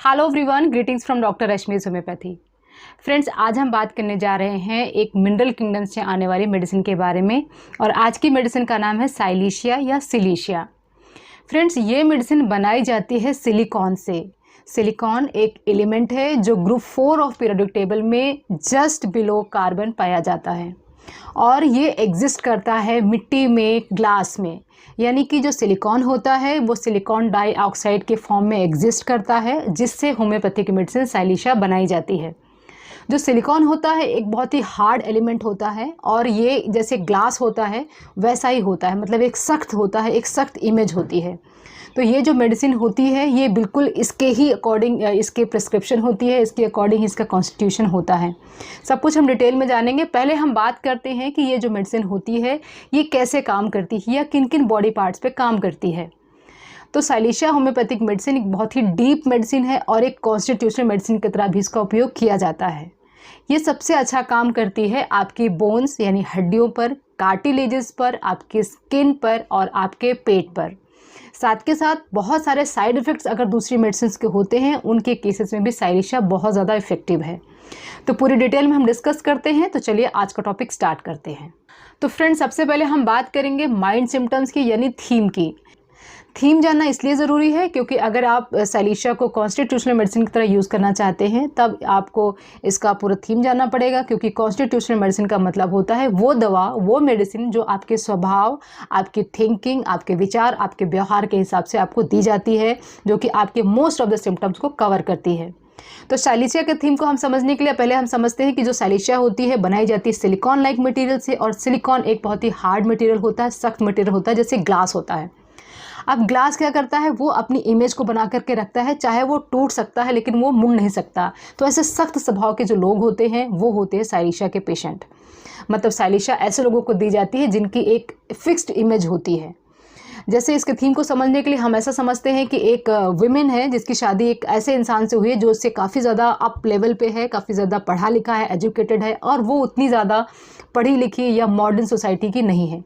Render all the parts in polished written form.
Hello everyone, greetings from doctor Rashmi's homeopathy. Friends, आज हम बात करने जा रहे हैं एक मिनरल किंगडम से आने वाली मेडिसिन के बारे में। और आज की मेडिसिन का नाम है साइलिशिया या सिलिशिया। फ्रेंड्स, ये मेडिसिन बनाई जाती है सिलिकॉन से। सिलिकॉन एक एलिमेंट है जो ग्रुप 4 ऑफ पीरियोडिक टेबल में जस्ट बिलो कार्बन पाया जाता है और ये एग्जिस्ट करता है मिट्टी में, ग्लास में। यानी कि जो सिलिकॉन होता है वो सिलिकॉन डाइऑक्साइड के फॉर्म में एग्जिस्ट करता है, जिससे होम्योपैथिक मेडिसिन साइलिशिया बनाई जाती है। जो सिलिकॉन होता है एक बहुत ही हार्ड एलिमेंट होता है और ये जैसे ग्लास होता है वैसा ही होता है, मतलब एक सख्त होता है, एक सख्त इमेज होती है। तो ये जो मेडिसिन होती है ये बिल्कुल इसके ही अकॉर्डिंग इसके प्रिस्क्रिप्शन होती है, इसके अकॉर्डिंग इसका कॉन्स्टिट्यूशन होता है। सब कुछ हम डिटेल में जानेंगे। पहले हम बात करते हैं कि ये जो मेडिसिन होती है ये कैसे काम करती है या किन किन बॉडी पार्ट्स पे काम करती है। तो साइलिशिया होम्योपैथिक मेडिसिन एक बहुत ही डीप मेडिसिन है और एक कॉन्स्टिट्यूशनल मेडिसिन की तरह भी इसका उपयोग किया जाता है। ये सबसे अच्छा काम करती है आपकी बोन्स यानी हड्डियों पर, कार्टिलेजेस पर, आपके स्किन पर और आपके पेट पर। साथ के साथ बहुत सारे साइड इफ़ेक्ट्स अगर दूसरी मेडिसिन के होते हैं उनके केसेस में भी साइलिशिया बहुत ज़्यादा इफेक्टिव है। तो पूरी डिटेल में हम डिस्कस करते हैं। तो चलिए आज का टॉपिक स्टार्ट करते हैं। तो फ्रेंड्स, सबसे पहले हम बात करेंगे माइंड सिम्टम्स की, यानी थीम की। थीम जानना इसलिए ज़रूरी है क्योंकि अगर आप साइलिशिया को कॉन्स्टिट्यूशनल मेडिसिन की तरह यूज़ करना चाहते हैं तब आपको इसका पूरा थीम जानना पड़ेगा। क्योंकि कॉन्स्टिट्यूशनल मेडिसिन का मतलब होता है वो दवा, वो मेडिसिन जो आपके स्वभाव, आपकी थिंकिंग, आपके विचार, आपके व्यवहार के हिसाब से आपको दी जाती है, जो कि आपके मोस्ट ऑफ द सिम्टम्स को कवर करती है। तो साइलिशिया के थीम को हम समझने के लिए पहले हम समझते हैं कि जो साइलिशिया होती है बनाई जाती है सिलिकॉन लाइक मटेरियल से। और सिलिकॉन एक बहुत ही हार्ड मटेरियल होता है, सख्त मटेरियल होता है, जैसे ग्लास होता है। अब ग्लास क्या करता है, वो अपनी इमेज को बना करके रखता है, चाहे वो टूट सकता है लेकिन वो मुड़ नहीं सकता। तो ऐसे सख्त स्वभाव के जो लोग होते हैं वो होते हैं साइलिशिया के पेशेंट। मतलब साइलिशिया ऐसे लोगों को दी जाती है जिनकी एक फिक्स्ड इमेज होती है। जैसे इसके थीम को समझने के लिए हम ऐसा समझते हैं कि एक विमेन है जिसकी शादी एक ऐसे इंसान से हुई है जो उससे काफ़ी ज़्यादा अप लेवल पे है, काफ़ी ज़्यादा पढ़ा लिखा है, एजुकेटेड है, और वो उतनी ज़्यादा पढ़ी लिखी या मॉडर्न सोसाइटी की नहीं है।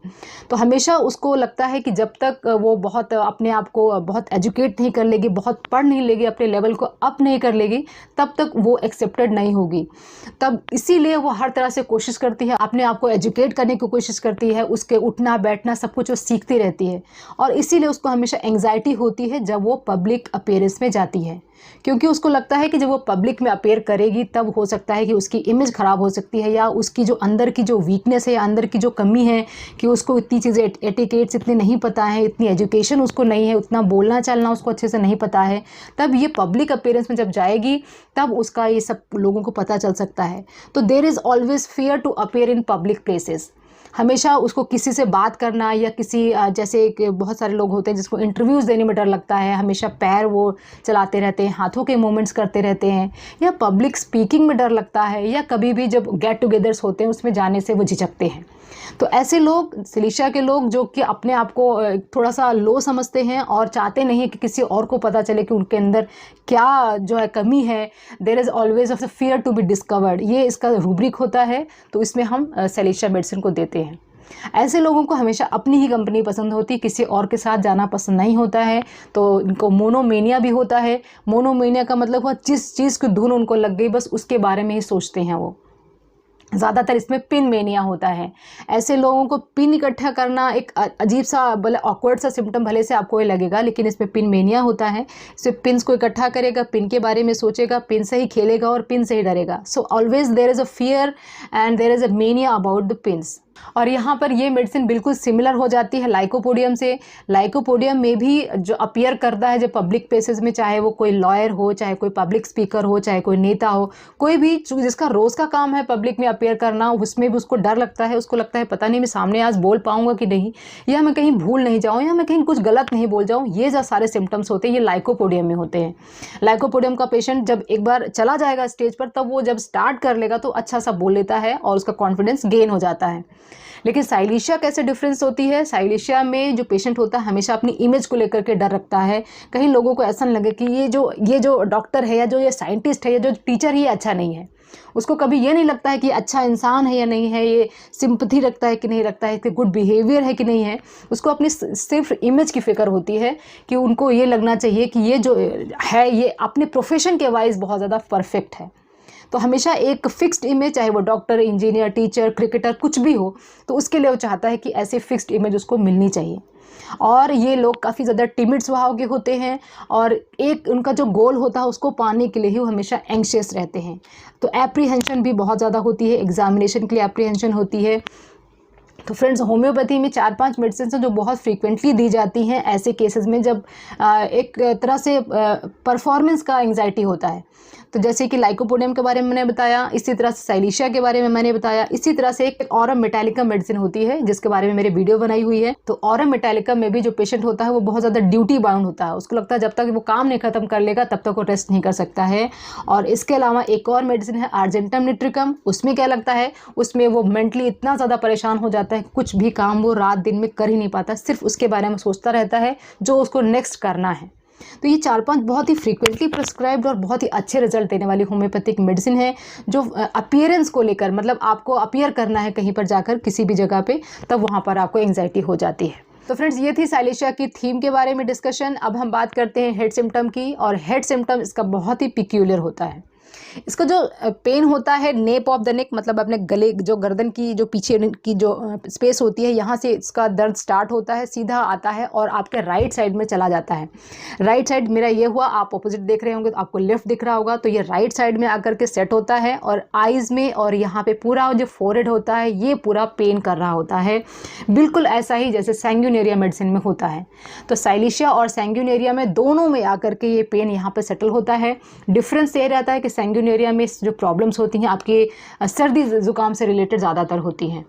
तो हमेशा उसको लगता है कि जब तक वो बहुत अपने आप को बहुत एजुकेट नहीं कर लेगी, बहुत पढ़ नहीं लेगी, अपने लेवल को अप नहीं कर लेगी, तब तक वो एक्सेप्टेड नहीं होगी। तब इसीलिए वो हर तरह से कोशिश करती है, अपने आप को एजुकेट करने की कोशिश करती है, उसके उठना बैठना सब कुछ वो सीखती रहती है। और इसीलिए उसको हमेशा एंग्जाइटी होती है जब वो पब्लिक अपीयरेंस में जाती है, क्योंकि उसको लगता है कि जब वो पब्लिक में अपीयर करेगी तब हो सकता है कि उसकी इमेज ख़राब हो सकती है, या उसकी जो अंदर की जो वीकनेस है या अंदर की जो कमी है कि उसको इतनी चीज़ें एटिकेट्स इतनी नहीं पता है, इतनी एजुकेशन उसको नहीं है, उतना बोलना चलना उसको अच्छे से नहीं पता है, तब ये पब्लिक अपीयरेंस में जब जाएगी तब उसका ये सब लोगों को पता चल सकता है। तो there is always fear to appear in public places. हमेशा उसको किसी से बात करना या किसी जैसे कि बहुत सारे लोग होते हैं जिसको इंटरव्यूज़ देने में डर लगता है, हमेशा पैर वो चलाते रहते हैं, हाथों के मूवमेंट्स करते रहते हैं, या पब्लिक स्पीकिंग में डर लगता है, या कभी भी जब गेट टुगेदर्स होते हैं उसमें जाने से वो झिझकते हैं। तो ऐसे लोग, सिलिशिया के लोग जो कि अपने आप को थोड़ा सा लो समझते हैं और चाहते नहीं है कि किसी और को पता चले कि उनके अंदर क्या जो है कमी है, there is always of the fear to be discovered, ये इसका रूब्रिक होता है। तो इसमें हम साइलिशिया मेडिसिन को देते हैं। ऐसे लोगों को हमेशा अपनी ही कंपनी पसंद होती है, किसी और के साथ जाना पसंद नहीं होता है। तो इनको मोनोमेनिया भी होता है। मोनोमेनिया का मतलब हुआ जिस चीज़ की धुन उनको लग गई बस उसके बारे में ही सोचते हैं वो। ज़्यादातर इसमें पिन मेनिया होता है। ऐसे लोगों को पिन इकट्ठा करना एक अजीब सा, भले ऑकवर्ड सा सिम्टम भले से आपको ये लगेगा, लेकिन इसमें पिन मेनिया होता है। इसमें पिन्स को इकट्ठा करेगा, पिन के बारे में सोचेगा, पिन से ही खेलेगा और पिन से ही डरेगा। So always there is a fear and there is a mania about the pins. और यहाँ पर ये मेडिसिन बिल्कुल सिमिलर हो जाती है लाइकोपोडियम से। लाइकोपोडियम में भी जो अपीयर करता है जब पब्लिक प्लेसेस में, चाहे वो कोई लॉयर हो, चाहे कोई पब्लिक स्पीकर हो, चाहे कोई नेता हो, कोई भी जिसका रोज़ का काम है पब्लिक में अपीयर करना, उसमें भी उसको डर लगता है। उसको लगता है पता नहीं मैं सामने आज बोल पाऊंगा कि नहीं, या मैं कहीं भूल नहीं जाऊँ, या मैं कहीं कुछ गलत नहीं बोल जाऊँ। ये जो सारे सिम्टम्स होते हैं ये लाइकोपोडियम में होते हैं। लाइकोपोडियम का पेशेंट जब एक बार चला जाएगा स्टेज पर, तब वो जब स्टार्ट कर लेगा तो अच्छा सा बोल लेता है और उसका कॉन्फिडेंस गेन हो जाता है। लेकिन साइलीशिया कैसे डिफरेंस होती है, साइलीशिया में जो पेशेंट होता है हमेशा अपनी इमेज को लेकर के डर रखता है। कहीं लोगों को ऐसा न लगे कि ये जो डॉक्टर है या जो ये साइंटिस्ट है या जो टीचर ही अच्छा नहीं है। उसको कभी ये नहीं लगता है कि अच्छा इंसान है या नहीं है, ये सिंपैथी रखता है कि नहीं रखता है, कि गुड बिहेवियर है कि नहीं है। उसको अपनी सिर्फ इमेज की फ़िक्र होती है कि उनको ये लगना चाहिए कि ये जो है ये अपने प्रोफेशन के वाइज बहुत ज़्यादा परफेक्ट है। तो हमेशा एक फिक्स्ड इमेज, चाहे वो डॉक्टर, इंजीनियर, टीचर, क्रिकेटर कुछ भी हो, तो उसके लिए वो चाहता है कि ऐसे फिक्स्ड इमेज उसको मिलनी चाहिए। और ये लोग काफ़ी ज़्यादा टिमिड स्वभाव के होते हैं और एक उनका जो गोल होता है उसको पाने के लिए ही वो हमेशा एंग्शियस रहते हैं। तो एप्रीहेंशन भी बहुत ज़्यादा होती है, एग्जामिनेशन के लिए एप्रीहेंशन होती है। तो फ्रेंड्स, होम्योपैथी में 4-5 मेडिसिन हैं जो बहुत फ्रीक्वेंटली दी जाती हैं ऐसे केसेस में जब एक तरह से परफॉर्मेंस का एंग्जाइटी होता है। तो जैसे कि लाइकोपोडियम के बारे में मैंने बताया, इसी तरह से साइलीशिया के बारे में मैंने बताया, इसी तरह से एक ऑरम मेटालिकम मेडिसिन होती है जिसके बारे में मेरी वीडियो बनाई हुई है। तो ऑरम मेटालिकम में भी जो पेशेंट होता है वो बहुत ज़्यादा ड्यूटी बाउंड होता है, उसको लगता है जब तक वो काम नहीं खत्म कर लेगा तब तक वो रेस्ट नहीं कर सकता है। और इसके अलावा एक और मेडिसिन है आर्जेंटम निट्रिकम, उसमें क्या लगता है, उसमें वो मेंटली इतना ज़्यादा परेशान हो जाता है, कुछ भी काम वो रात दिन में कर ही नहीं पाता, सिर्फ उसके बारे में सोचता रहता है जो उसको नेक्स्ट करना है। तो ये 4-5 बहुत ही फ्रीक्वेंटली प्रिस्क्राइब्ड और बहुत ही अच्छे रिजल्ट देने वाली होम्योपैथिक मेडिसिन है जो अपीयरेंस को लेकर, मतलब आपको अपीयर करना है कहीं पर जाकर किसी भी जगह पे, तब वहाँ पर आपको एंग्जाइटी हो जाती है। तो फ्रेंड्स, ये थी साइलीशिया की थीम के बारे में डिस्कशन। अब हम बात करते हैं हेड सिम्टम की, और हेड सिम्टम इसका बहुत ही पिक्यूलियर होता है। इसका जो पेन होता है नेप ऑफ द नेक, मतलब अपने गले, जो गर्दन की जो पीछे की जो स्पेस होती है, यहाँ से इसका दर्द स्टार्ट होता है, सीधा आता है और आपके राइट साइड में चला जाता है। राइट साइड मेरा ये हुआ, आप ऑपोजिट देख रहे होंगे तो आपको लेफ्ट दिख रहा होगा, तो ये राइट साइड में आकर के सेट होता है और आईज़ में और यहाँ पे पूरा जो फोरहेड होता है ये पूरा पेन कर रहा होता है, बिल्कुल ऐसा ही जैसे सैंग्यूनेरिया मेडिसिन में होता है। तो साइलीशिया और सैंग्यूनेरिया में दोनों में आकर के ये पेन यहाँ पर सेटल होता है। डिफरेंस ये रहता है कि सैंग्यूनेरिया में जो प्रॉब्लम्स होती हैं आपके सर्दी जुकाम से रिलेटेड ज़्यादातर होती हैं।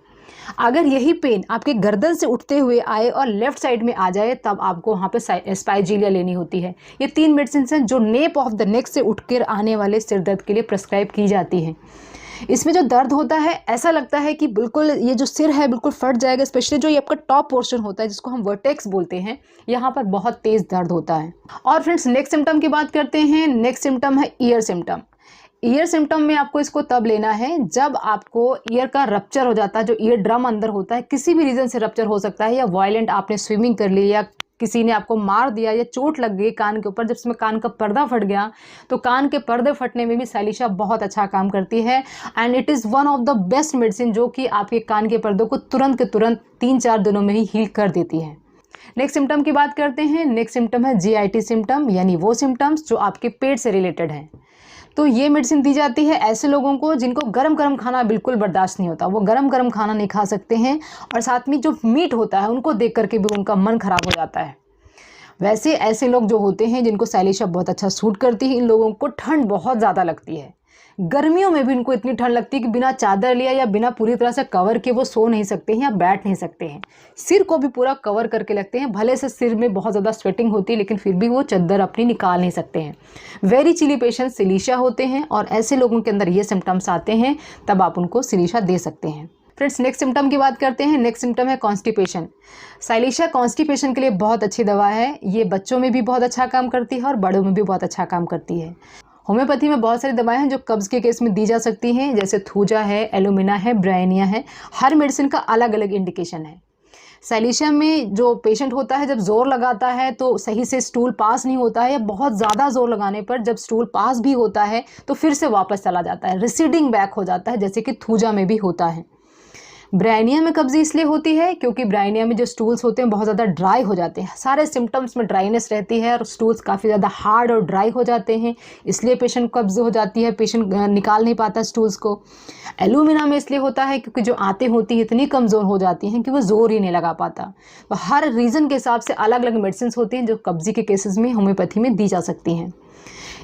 अगर यही पेन आपके गर्दन से उठते हुए आए और लेफ्ट साइड में आ जाए तब आपको वहाँ पे स्पाइजीलिया लेनी होती है। ये 3 मेडिसिन हैं जो नेप ऑफ द नेक से उठकर आने वाले सिर दर्द के लिए प्रेस्क्राइब की जाती हैं। इसमें जो दर्द होता है ऐसा लगता है कि बिल्कुल ये जो सिर है बिल्कुल फट जाएगा, स्पेशली जो ये आपका टॉप पोर्शन होता है जिसको हम वर्टेक्स बोलते हैं, यहाँ पर बहुत तेज़ दर्द होता है। और फ्रेंड्स, नेक्स्ट सिम्टम की बात करते हैं। नेक्स्ट सिम्टम है ईयर सिम्टम। ईयर सिम्टम में आपको इसको तब लेना है जब आपको ईयर का रप्चर हो जाता है, जो ईयर ड्रम अंदर होता है किसी भी रीज़न से रप्चर हो सकता है, या वायलेंट आपने स्विमिंग कर ली, या किसी ने आपको मार दिया, या चोट लग गई कान के ऊपर, जब इसमें कान का पर्दा फट गया, तो कान के पर्दे फटने में भी साइलीशिया बहुत अच्छा काम करती है। And it is one of the best medicine जो कि आपके कान के पर्दों को तुरंत के तुरंत 3-4 दिनों में ही हील कर देती है। नेक्स्ट सिम्टम की बात करते हैं। नेक्स्ट सिम्टम है GIT सिम्टम, यानी वो सिम्टम्स जो आपके पेट से रिलेटेड हैं। तो ये मेडिसिन दी जाती है ऐसे लोगों को जिनको गरम गरम खाना बिल्कुल बर्दाश्त नहीं होता, वो गरम गरम खाना नहीं खा सकते हैं, और साथ में जो मीट होता है उनको देख करके भी उनका मन खराब हो जाता है। वैसे ऐसे लोग जो होते हैं जिनको साइलीशिया बहुत अच्छा सूट करती है, इन लोगों को ठंड बहुत ज़्यादा लगती है। गर्मियों में भी इनको इतनी ठंड लगती है कि बिना चादर लिया या बिना पूरी तरह से कवर के वो सो नहीं सकते हैं या बैठ नहीं सकते हैं। सिर को भी पूरा कवर करके लगते हैं, भले से सिर में बहुत ज़्यादा स्वेटिंग होती है लेकिन फिर भी वो चादर अपनी निकाल नहीं सकते हैं। वेरी चिली पेशेंट साइलीशिया होते हैं, और ऐसे लोगों के अंदर ये सिम्टम्स आते हैं तब आप उनको साइलीशिया दे सकते हैं। फ्रेंड्स, नेक्स्ट सिम्टम की बात करते हैं। नेक्स्ट सिम्टम है कॉन्स्टिपेशन। साइलीशिया कॉन्स्टिपेशन के लिए बहुत अच्छी दवा है। ये बच्चों में भी बहुत अच्छा काम करती है और बड़ों में भी बहुत अच्छा काम करती है। होम्योपैथी में बहुत सारी दवाएं हैं जो कब्ज़ के केस में दी जा सकती हैं, जैसे थूजा है, एलुमिना है, ब्रायनिया है। हर मेडिसिन का अलग अलग इंडिकेशन है। साइलीशिया में जो पेशेंट होता है जब जोर लगाता है तो सही से स्टूल पास नहीं होता है, या बहुत ज़्यादा जोर लगाने पर जब स्टूल पास भी होता है तो फिर से वापस चला जाता है, रिसीडिंग बैक हो जाता है, जैसे कि थूजा में भी होता है। ब्रायनिया में कब्जी इसलिए होती है क्योंकि ब्रायनिया में जो स्टूल्स होते हैं बहुत ज़्यादा ड्राई हो जाते हैं, सारे सिम्टम्स में ड्राइनेस रहती है और स्टूल्स काफ़ी ज़्यादा हार्ड और ड्राई हो जाते हैं, इसलिए पेशेंट कब्ज हो जाती है, पेशेंट निकाल नहीं पाता स्टूल्स को। एलुमिना में इसलिए होता है क्योंकि जो आंतें होती हैं इतनी कमज़ोर हो जाती हैं कि वो जोर ही नहीं लगा पाता। तो हर रीज़न के हिसाब से अलग अलग मेडिसिन होती हैं जो कब्जी के केसेस में होम्योपैथी में दी जा सकती हैं।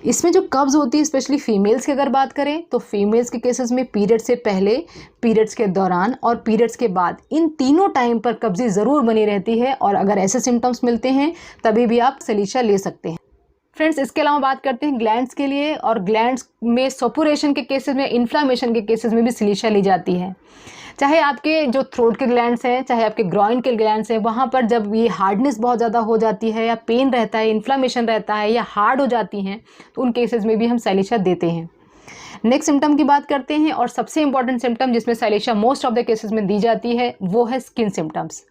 इसमें जो कब्ज़ होती है, स्पेशली फीमेल्स की अगर बात करें तो फीमेल्स के केसेस में पीरियड से पहले, पीरियड्स के दौरान और पीरियड्स के बाद, इन तीनों टाइम पर कब्ज़ी ज़रूर बनी रहती है, और अगर ऐसे सिम्टम्स मिलते हैं तभी भी आप साइलीशिया ले सकते हैं। फ्रेंड्स, इसके अलावा बात करते हैं ग्लैंड्स के लिए, और ग्लैंड्स में सपुरेशन के केसेस में, इन्फ्लामेशन के केसेस में भी साइलीशिया ली जाती है। चाहे आपके जो थ्रोट के ग्लैंड्स हैं, चाहे आपके ग्रॉइन के ग्लैंड्स हैं, वहाँ पर जब ये हार्डनेस बहुत ज़्यादा हो जाती है या पेन रहता है, इन्फ्लामेशन रहता है या हार्ड हो जाती हैं, तो उन केसेस में भी हम साइलेशिया देते हैं। नेक्स्ट सिम्टम की बात करते हैं, और सबसे इंपॉर्टेंट सिम्टम जिसमें silicea most of the cases में दी जाती है वो है स्किन सिम्टम्स।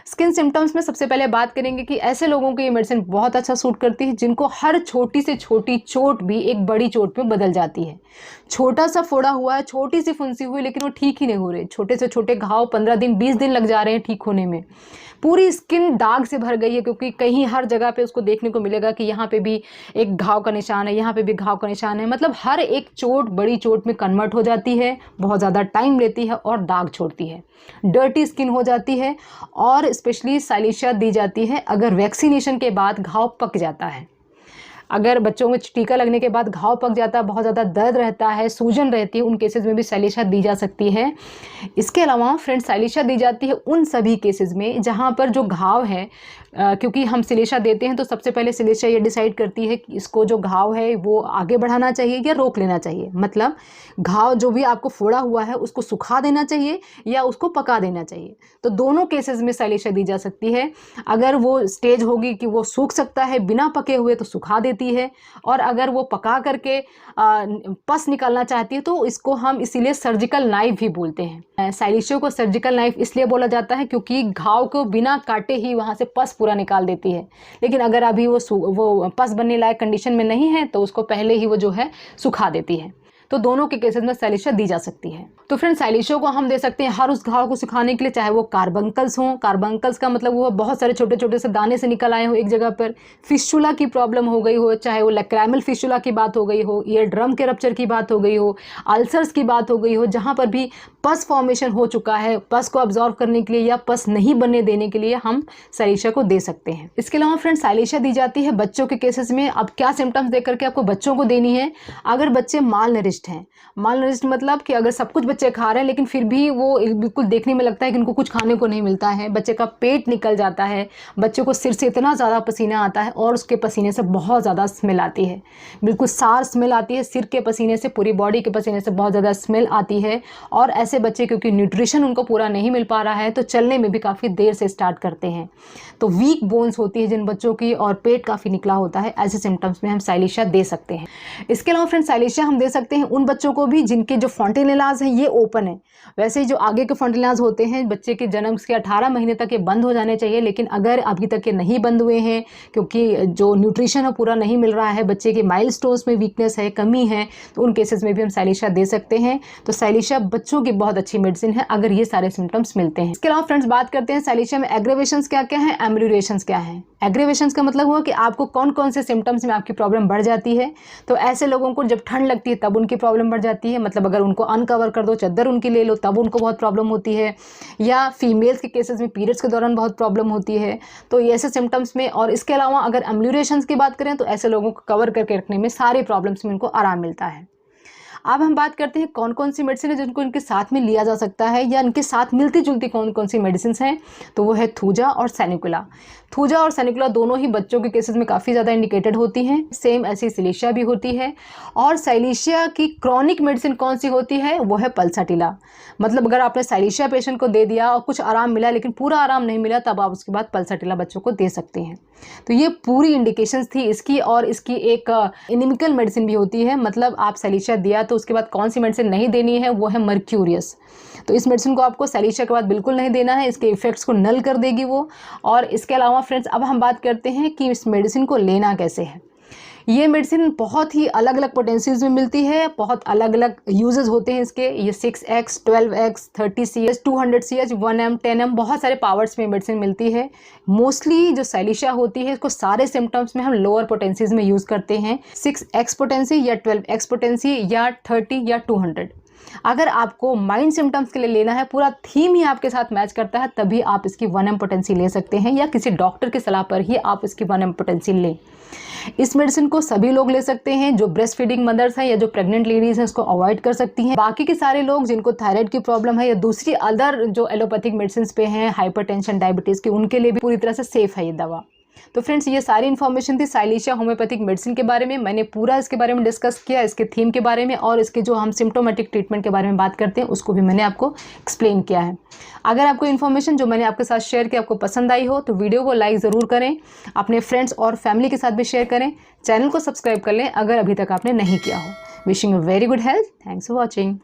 स्किन सिम्टम्स में सबसे पहले बात करेंगे कि ऐसे लोगों को ये मेडिसिन बहुत अच्छा सूट करती है जिनको हर छोटी से छोटी चोट भी एक बड़ी चोट में बदल जाती है। छोटा सा फोड़ा हुआ है, छोटी सी फुंसी हुई, लेकिन वो ठीक ही नहीं हो रहे। छोटे से छोटे घाव 15 दिन 20 दिन लग जा रहे हैं ठीक होने में। पूरी स्किन दाग से भर गई है, क्योंकि कहीं हर जगह पे उसको देखने को मिलेगा कि यहाँ पे भी एक घाव का निशान है, यहाँ पे भी घाव का निशान है। मतलब हर एक चोट बड़ी चोट में कन्वर्ट हो जाती है, बहुत ज़्यादा टाइम लेती है और दाग छोड़ती है, डर्टी स्किन हो जाती है। और स्पेशली साइलेशिया दी जाती है अगर वैक्सीनेशन के बाद घाव पक जाता है। अगर बच्चों में टीका लगने के बाद घाव पक जाता है, बहुत ज़्यादा दर्द रहता है, सूजन रहती है, उन केसेस में भी साइलेशिया दी जा सकती है। इसके अलावा फ्रेंड्स, साइलेशिया दी जाती है उन सभी केसेस में जहाँ पर जो घाव है, क्योंकि हम साइलेशिया देते हैं तो सबसे पहले साइलेशिया ये डिसाइड करती है कि इसको जो घाव है वो आगे बढ़ाना चाहिए या रोक लेना चाहिए। मतलब घाव जो भी आपको फोड़ा हुआ है उसको सुखा देना चाहिए या उसको पका देना चाहिए। तो दोनों केसेस में साइलेशिया दी जा सकती है। अगर वो स्टेज होगी कि वो सूख सकता है बिना पके हुए तो सुखा देती है, और अगर वो पका करके पस निकालना चाहती है तो इसको हम इसीलिए सर्जिकल नाइफ भी बोलते हैं। साइलेशिया को सर्जिकल नाइफ इसलिए बोला जाता है क्योंकि घाव को बिना काटे ही वहाँ से पस पूरा निकाल देती है। लेकिन अगर अभी वो पस बनने लायक कंडीशन में नहीं है तो उसको पहले ही वो जो है सुखा देती है। तो दोनों के केसेस में साइलेशिया दी जा सकती है। तो फ्रेंड्स, साइलेशिया को हम दे सकते हैं हर उस घाव को सुखाने के लिए, चाहे वो कार्बंकल्स हों। कार्बंकल्स का मतलब वो बहुत सारे छोटे छोटे से दाने से निकल आए हो एक जगह पर, फिस्टुला की प्रॉब्लम हो गई हो, चाहे वो लैक्राइमल फिस्टुला की बात हो गई हो, ईयर ड्रम के रप्चर की बात हो गई हो, अल्सर्स की बात हो गई हो, जहाँ पर भी पस फॉर्मेशन हो चुका है, पस को अब्जॉर्व करने के लिए या पस नहीं बनने देने के लिए हम साइलेशिया को दे सकते हैं। इसके अलावा फ्रेंड्स, साइलेशिया दी जाती है बच्चों के केसेस में। अब क्या सिम्टम्स देख करके आपको बच्चों को देनी है? अगर बच्चे माल नरिश्ड हैं, माल नरिश्ड मतलब कि अगर सब कुछ बच्चे खा रहे हैं लेकिन फिर भी वो बिल्कुल देखने में लगता है कि उनको कुछ खाने को नहीं मिलता है, बच्चे का पेट निकल जाता है, बच्चे को सिर से इतना ज़्यादा पसीना आता है और उसके पसीने से बहुत ज़्यादा स्मेल आती है, बिल्कुल सार स्मेल आती है, सिर के पसीने से, पूरी बॉडी के पसीने से बहुत ज़्यादा स्मेल आती है। और ऐसे बच्चे क्योंकि न्यूट्रिशन उनको पूरा नहीं मिल पा रहा है तो चलने में भी काफ़ी देर से स्टार्ट करते हैं। तो वीक बोन्स होती है जिन बच्चों की, और पेट काफ़ी निकला होता है, ऐसे सिम्टम्स में हम साइलेशिया दे सकते हैं। इसके अलावा फ्रेंड्स, साइलेशिया हम दे सकते हैं उन बच्चों को भी जिनके जो फॉन्टेनेलाज हैं ये ओपन है। वैसे ही जो आगे के फॉन्टेनेलाज होते हैं बच्चे के जन्म के 18 महीने तक ये बंद हो जाने चाहिए, लेकिन अगर अभी तक ये नहीं बंद हुए हैं क्योंकि जो न्यूट्रिशन है पूरा नहीं मिल रहा है, बच्चे के माइलस्टोन्स में वीकनेस है, कमी है, तो उन केसेस में भी हम साइलेशिया दे सकते हैं। तो साइलेशिया बच्चों की बहुत अच्छी मेडिसिन है अगर ये सारे सिम्टम्स मिलते हैं। इसके अलावा फ्रेंड्स, बात करते हैं साइलेशिया में एग्रेवेशंस क्या क्या है, एम्यूरेशंस क्या है। एग्रेवेशंस का मतलब हुआ कि आपको कौन कौन से सिम्टम्स में आपकी प्रॉब्लम बढ़ जाती है। तो ऐसे लोगों को जब ठंड लगती है तब उनकी प्रॉब्लम बढ़ जाती है, मतलब अगर उनको अनकवर कर दो, चादर उनकी ले लो, तब उनको बहुत प्रॉब्लम होती है। या फीमेल्स के केसेस में पीरियड्स के दौरान बहुत प्रॉब्लम होती है। तो ऐसे सिम्टम्स में, और इसके अलावा अगर एम्यूरेशंस की बात करें तो ऐसे लोगों को कवर करके रखने में सारे प्रॉब्लम्स में उनको आराम मिलता है। अब हम बात करते हैं कौन कौन सी मेडिसिन है जिनको इनके साथ में लिया जा सकता है या इनके साथ मिलती जुलती कौन कौन सी मेडिसिन हैं। तो वो है थूजा और सैनिकुला। थूजा और सैनिकुला दोनों ही बच्चों के केसेस में काफ़ी ज़्यादा इंडिकेटेड होती हैं। सेम ऐसी साइलेशिया भी होती है। और साइलेशिया की क्रॉनिक मेडिसिन कौन सी होती है? वो है पल्साटिला। मतलब अगर आपने साइलेशिया पेशेंट को दे दिया और कुछ आराम मिला लेकिन पूरा आराम नहीं मिला, तब आप उसके बाद पल्साटिला बच्चों को दे सकते हैं। तो ये पूरी इंडिकेशंस थी इसकी। और इसकी एक एनिमिकल मेडिसिन भी होती है, मतलब आप साइलेशिया दिया तो उसके बाद कौन सी मेडिसिन नहीं देनी है, वो है मर्क्यूरियस। तो इस मेडिसिन को आपको साइलेशिया के बाद बिल्कुल नहीं देना है, इसके इफेक्ट्स को नल कर देगी वो। और इसके अलावा फ्रेंड्स, अब हम बात करते हैं कि इस मेडिसिन को लेना कैसे है। ये मेडिसिन बहुत ही अलग अलग पोटेंसीज में मिलती है, बहुत अलग अलग यूजेस होते हैं इसके। ये 6x, 12x, 30 200 CH, 1m, 10m, बहुत सारे पावर्स में मेडिसिन मिलती है। मोस्टली जो साइलेशिया होती है इसको सारे सिम्टम्स में हम लोअर पोटेंसीज में यूज़ करते हैं, 6x पोटेंसी या 12x पोटेंसी या 30 या 200। अगर आपको माइंड सिम्टम्स के लिए लेना है, पूरा थीम ही आपके साथ मैच करता है, तभी आप इसकी 1m पोटेंसी ले सकते हैं, या किसी डॉक्टर की सलाह पर ही आप इसकी 1m पोटेंसी लें। इस मेडिसिन को सभी लोग ले सकते हैं। जो ब्रेस्ट फीडिंग मदर्स हैं या जो प्रेग्नेंट लेडीज़ हैं इसको अवॉइड कर सकती हैं। बाकी के सारे लोग जिनको थायराइड की प्रॉब्लम है या दूसरी अदर जो एलोपैथिक मेडिसिन पे हैं, हाइपरटेंशन, डायबिटीज़ की, उनके लिए भी पूरी तरह से सेफ है ये दवा। तो फ्रेंड्स ये सारी इन्फॉर्मेशन थी साइलिशिया होम्योपैथिक मेडिसिन के बारे में। मैंने पूरा इसके बारे में डिस्कस किया, इसके थीम के बारे में, और इसके जो हम सिम्टोमेटिक ट्रीटमेंट के बारे में बात करते हैं उसको भी मैंने आपको एक्सप्लेन किया है। अगर आपको इन्फॉर्मेशन जो मैंने आपके साथ शेयर किया आपको पसंद आई हो तो वीडियो को लाइक ज़रूर करें, अपने फ्रेंड्स और फैमिली के साथ भी शेयर करें, चैनल को सब्सक्राइब कर लें अगर अभी तक आपने नहीं किया हो। Wishing you very good health. Thanks for watching.